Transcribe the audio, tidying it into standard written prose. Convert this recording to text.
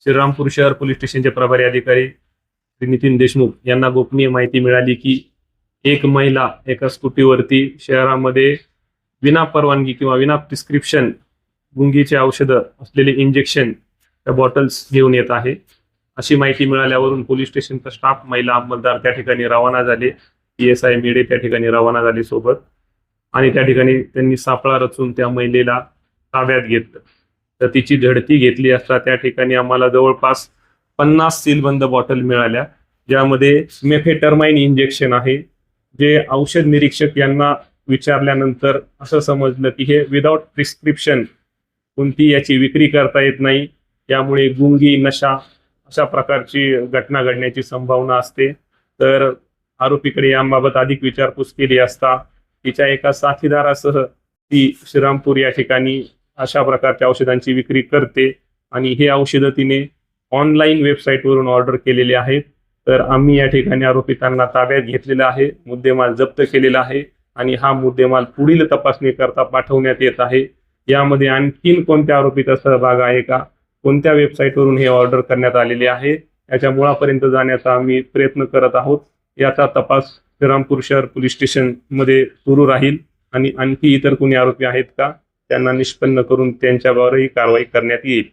श्रीरामपूर शहर पोलीस स्टेशनचे प्रभारी अधिकारी श्री नितीन देशमुख यांना गोपनीय माहिती मिळाली की एक महिला एका स्कूटीवरती शहरामध्ये विना परवानगी किंवा विना प्रिस्क्रिप्शन गुंगीचे औषधं असलेले इंजेक्शन त्या बॉटल्स घेऊन येत आहे। अशी माहिती मिळाल्यावरून पोलीस स्टेशनचा स्टाफ, महिला अंमलदार त्या ठिकाणी रवाना झाले। PSI मेडे त्या ठिकाणी रवाना झाले सोबत, आणि त्या ठिकाणी त्यांनी सापळा रचून त्या महिलेला ताब्यात घेतलं। तर तिची झडती घेतली असता त्या ठिकाणी आम्हाला जवळपास 50 सीलबंद बॉटल मिळाल्या, ज्यामध्ये मेफेटरमाइन इंजेक्शन आहे। जे औषध निरीक्षक यांना विचारल्यानंतर असं समजलं की हे विदाउट प्रिस्क्रिप्शन कोणती याची विक्री करता येत नाही, यामुळे गुंगी, नशा अशा प्रकारची घटना घडण्याची संभावना असते। तर आरोपीकडे याबाबत अधिक विचारपूस केली असता तिच्या एका साथीदारासह ती श्रीरामपूर या ठिकाणी अशा प्रकारच्या औषधांची विक्री करते, आणि हे औषधं तिने ऑनलाईन वेबसाईटवरून ऑर्डर केलेले आहेत। तर आम्ही या ठिकाणी आरोपितांना ताब्यात घेतलेला आहे, मुद्देमाल जप्त केलेला आहे, आणि हा मुद्देमाल पुढील तपासणी करता पाठवण्यात येत आहे। यामध्ये आणखीन कोणत्या आरोपीचा सहभाग आहे का, कोणत्या वेबसाईटवरून हे ऑर्डर करण्यात आलेले आहे, याच्या मुळापर्यंत जाण्याचा आम्ही प्रयत्न करत आहोत। याचा तपास श्रीरामपूर शहर पोलीस स्टेशन मध्ये सुरू राहील, आणि आणखी इतर कोणी आरोपी आहेत का त्यांना निष्पन्न करून त्यांच्यावरही कारवाई करण्यात येईल।